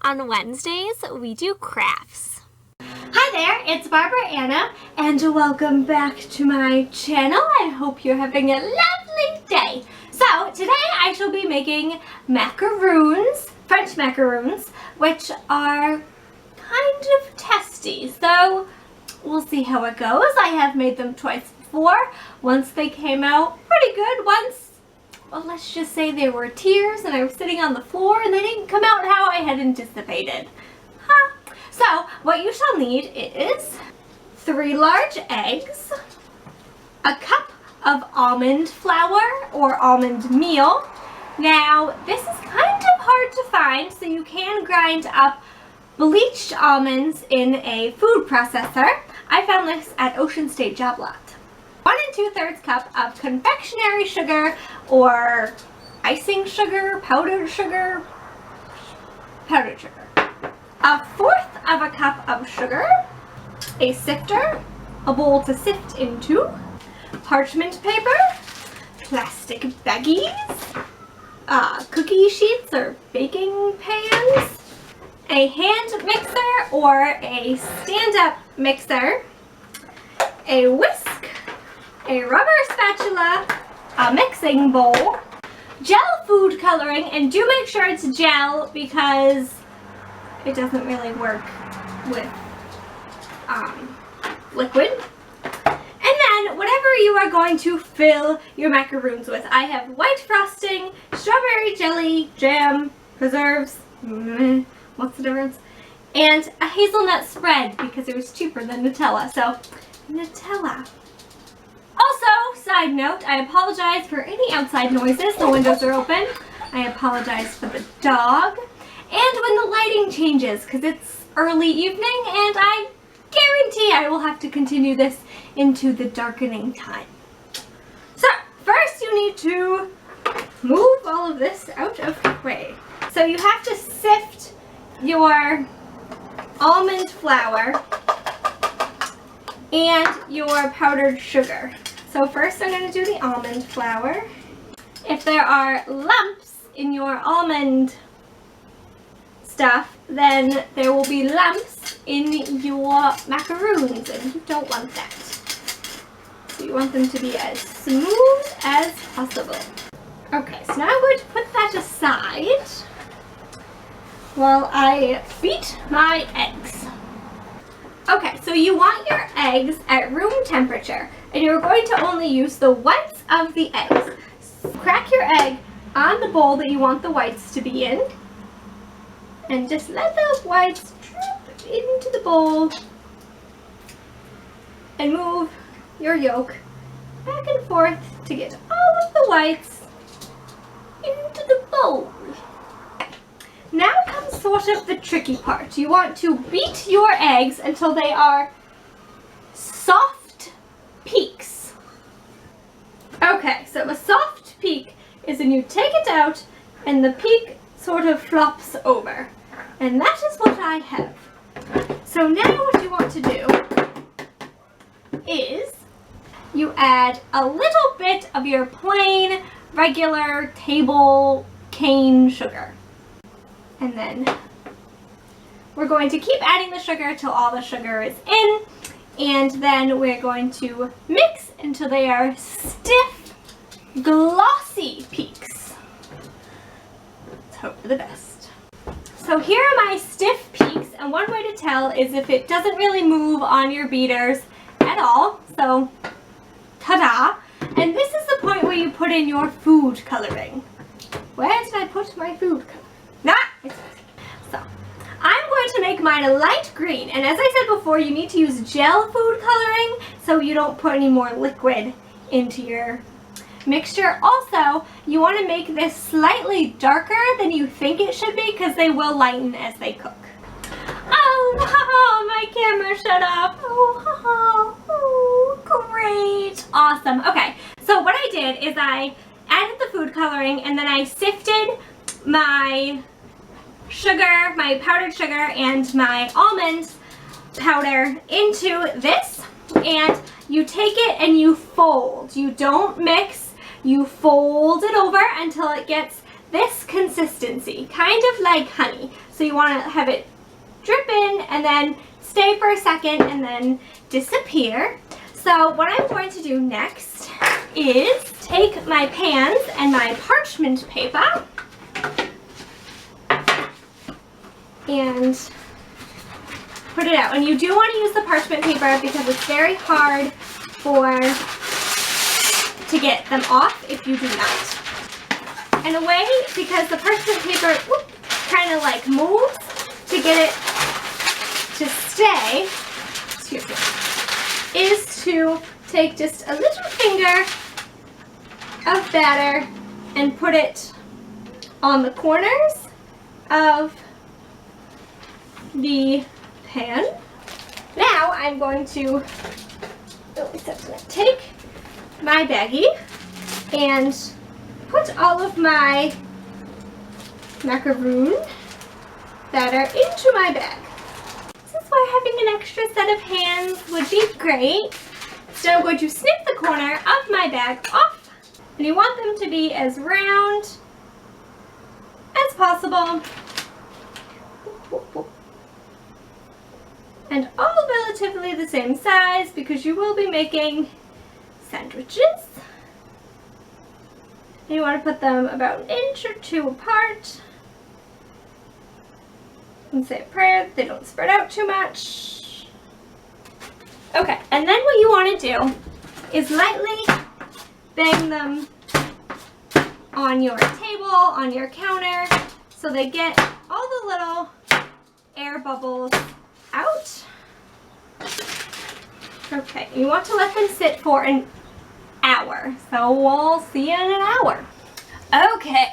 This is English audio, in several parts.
On Wednesdays, we do crafts. Hi there, it's Barbara Anna, and welcome back to my channel. I hope you're having a lovely day. So today I shall be making macaroons, French macaroons, which are kind of testy. So we'll see how it goes. I have made them twice before. Once they came out pretty good. Once, well, let's just say there were tears and I was sitting on the floor and they didn't come out how I had anticipated. So what you shall need is 3 large eggs, a cup of almond flour or almond meal. Now this is kind of hard to find, so you can grind up bleached almonds in a food processor. I found this at Ocean State Job Lot. 1 2/3 cup of confectionery sugar or icing sugar, powdered sugar, a 1/4 of a cup of sugar, a sifter, a bowl to sift into, parchment paper, plastic baggies, cookie sheets or baking pans, a hand mixer or a stand-up mixer, a whisk, a rubber spatula, a mixing bowl, gel food coloring, and do make sure it's gel because it doesn't really work with liquid. And then whatever you are going to fill your macaroons with. I have white frosting, strawberry jelly, jam, preserves, what's the difference? And a hazelnut spread because it was cheaper than Nutella. So Nutella. Also, side note, I apologize for any outside noises. The windows are open. I apologize for the dog. And when the lighting changes, because it's early evening and I guarantee I will have to continue this into the darkening time. So first you need to move all of this out of the way. So you have to sift your almond flour and your powdered sugar. So first I'm going to do the almond flour. If there are lumps in your almond stuff, then there will be lumps in your macaroons and you don't want that. So you want them to be as smooth as possible. Okay, so now I'm going to put that aside while I beat my eggs. Okay, so you want your eggs at room temperature and you're going to only use the whites of the eggs. Crack your egg on the bowl that you want the whites to be in. And just let those whites drip into the bowl and move your yolk back and forth to get all of the whites into the bowl. Now comes sort of the tricky part. You want to beat your eggs until they are soft peaks. Okay, so a soft peak is when you take it out and the peak sort of flops over. And that is what I have. So now what you want to do is you add a little bit of your plain, regular table cane sugar. And then we're going to keep adding the sugar till all the sugar is in. And then we're going to mix until they are stiff, glossy peaks. Let's hope for the best. So here are my stiff peaks, and one way to tell is if it doesn't really move on your beaters at all. So, ta-da! And this is the point where you put in your food coloring. Where did I put my food coloring? So, I'm going to make mine a light green, and as I said before, you need to use gel food coloring so you don't put any more liquid into your mixture. Also, you want to make this slightly darker than you think it should be because they will lighten as they cook. Oh, my camera shut off. Oh, great. Awesome. Okay, so what I did is I added the food coloring and then I sifted my sugar, my powdered sugar and my almond powder into this, and you take it and you fold. You don't mix. You fold it over until it gets this consistency, kind of like honey. So you want to have it drip in and then stay for a second and then disappear. So what I'm going to do next is take my pans and my parchment paper and put it out. And you do want to use the parchment paper because it's very hard to get them off if you do not. In a way, because the parchment paper kind of like moves to get it to stay, excuse me, is to take just a little finger of batter and put it on the corners of the pan. Now I'm going to take my baggie and put all of my macaroon batter into my bag. This is why having an extra set of hands would be great. So I'm going to snip the corner of my bag off, and you want them to be as round as possible and all relatively the same size because you will be making sandwiches. And you want to put them about an inch or two apart. And say a prayer that they don't spread out too much. Okay, and then what you want to do is lightly bang them on your table, on your counter, so they get all the little air bubbles out. Okay, you want to let them sit for an hour. So we'll see you in an hour. Okay.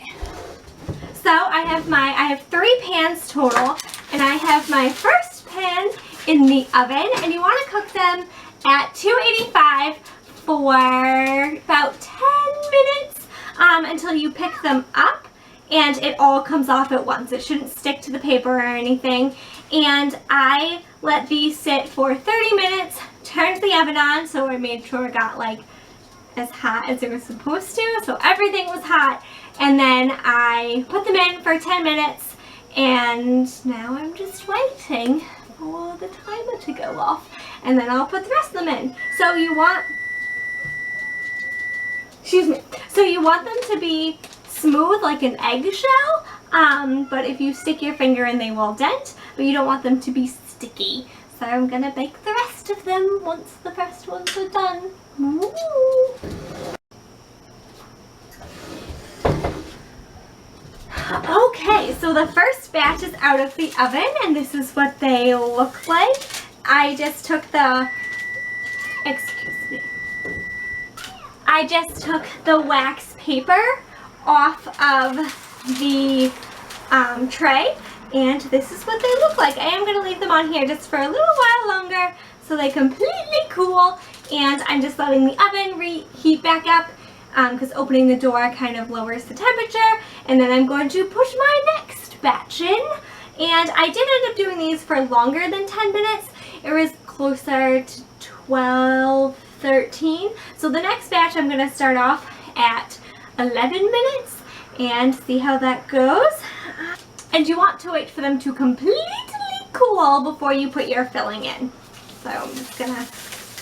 So I have 3 pans total, and I have my first pan in the oven, and you want to cook them at 285 for about 10 minutes until you pick them up and it all comes off at once. It shouldn't stick to the paper or anything. And I let these sit for 30 minutes, turned the oven on, so I made sure it got like as hot as it was supposed to, so everything was hot, and then I put them in for 10 minutes, and now I'm just waiting for the timer to go off, and then I'll put the rest of them in. So you want, so you want them to be smooth like an eggshell, but if you stick your finger in they will dent, but you don't want them to be sticky. So I'm gonna bake the rest of them once the first ones are done. Ooh. Okay, so the first batch is out of the oven, and this is what they look like. I just took the, wax paper off of the tray, and this is what they look like. I am going to leave them on here just for a little while longer so they completely cool, and I'm just letting the oven reheat back up because opening the door kind of lowers the temperature, and then I'm going to put my next batch in. And I did end up doing these for longer than 10 minutes. It was closer to 12, 13. So the next batch I'm going to start off at 11 minutes and see how that goes. And you want to wait for them to completely cool before you put your filling in. So I'm just going to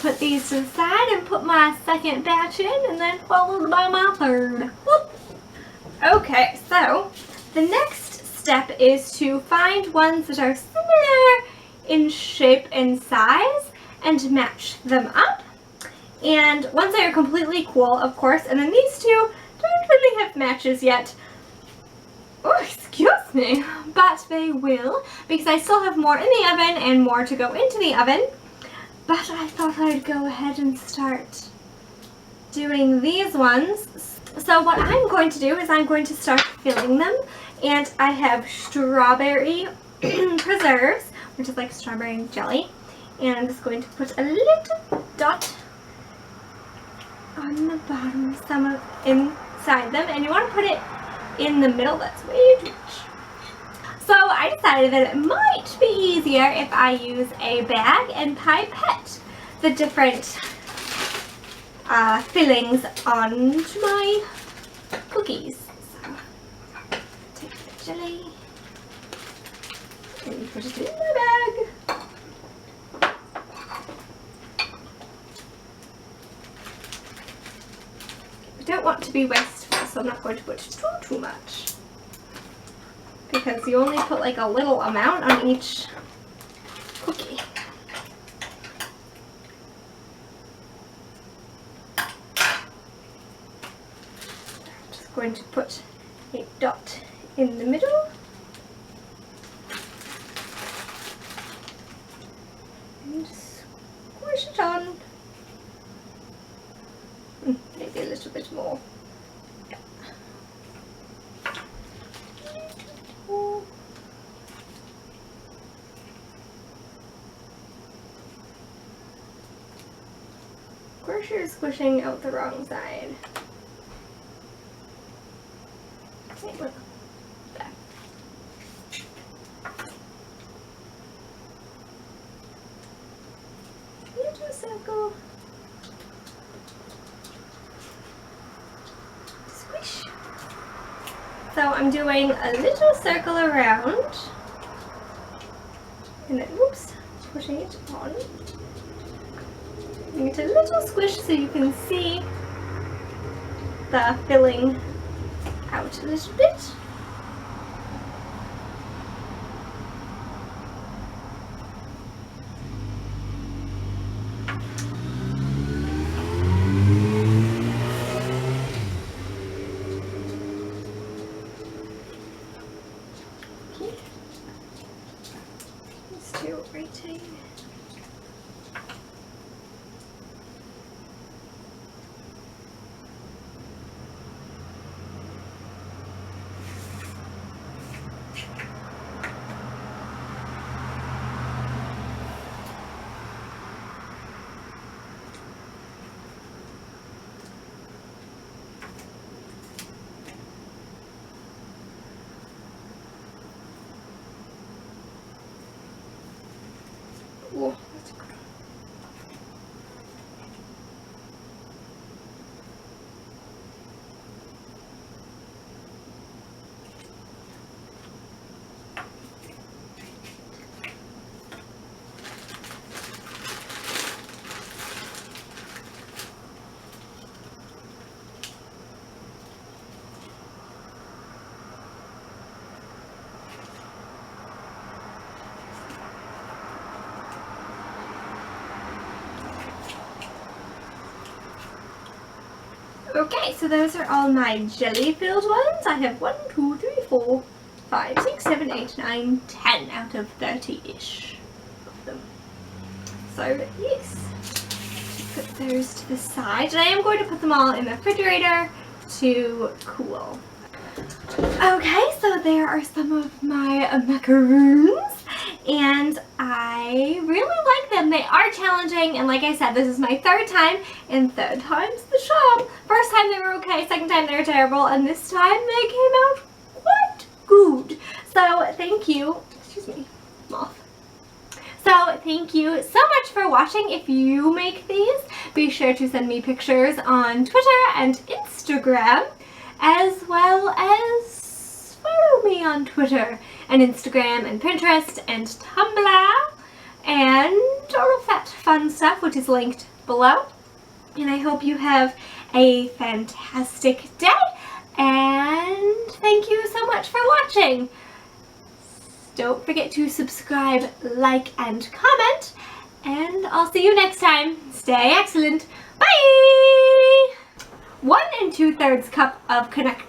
put these to the side and put my second batch in, and then followed by my third. Whoop. Okay, so the next step is to find ones that are similar in shape and size and match them up. And once they are completely cool, of course, and then these two don't really have matches yet. Oh, excuse me, but they will, because I still have more in the oven and more to go into the oven. But I thought I'd go ahead and start doing these ones. So what I'm going to do is I'm going to start filling them, and I have strawberry preserves, which is like strawberry jelly, and I'm just going to put a little dot on the bottom, some inside them, and you want to put it in the middle. That's way too much. So I decided that it might be easier if I use a bag and pipette the different fillings onto my cookies. So and put it in my bag. I don't want to be wasteful, so I'm not going to put too much. Because you only put like a little amount on each cookie. Just going to put a dot in the middle. And squish it on. Maybe a little bit more. Yeah. Of course you're squishing out the wrong side. Okay, look. There. Little circle. Squish. So I'm doing a little circle around. And then, whoops, pushing it on. Give it a little squish so you can see the filling out a little bit. Okay. Let's do writing. Whoa, that's good. Okay, so those are all my jelly-filled ones. I have 1, 2, 3, 4, 5, 6, 7, 8, 9, 10 out of 30-ish of them. So, yes. Put those to the side. And I am going to put them all in the refrigerator to cool. Okay, so there are some of my macaroons. And I really like them. They are challenging, and like I said, this is my third time, and third time's the charm. First time they were okay, second time they were terrible, and this time they came out quite good. So thank you. Excuse me, moth. So thank you so much for watching. If you make these, be sure to send me pictures on Twitter and Instagram, as well as follow me on Twitter and Instagram and Pinterest and Tumblr and all of that fun stuff, which is linked below. And I hope you have a fantastic day, and thank you so much for watching. Don't forget to subscribe, like, and comment, and I'll see you next time. Stay excellent. Bye! 1 2/3 cup of connect.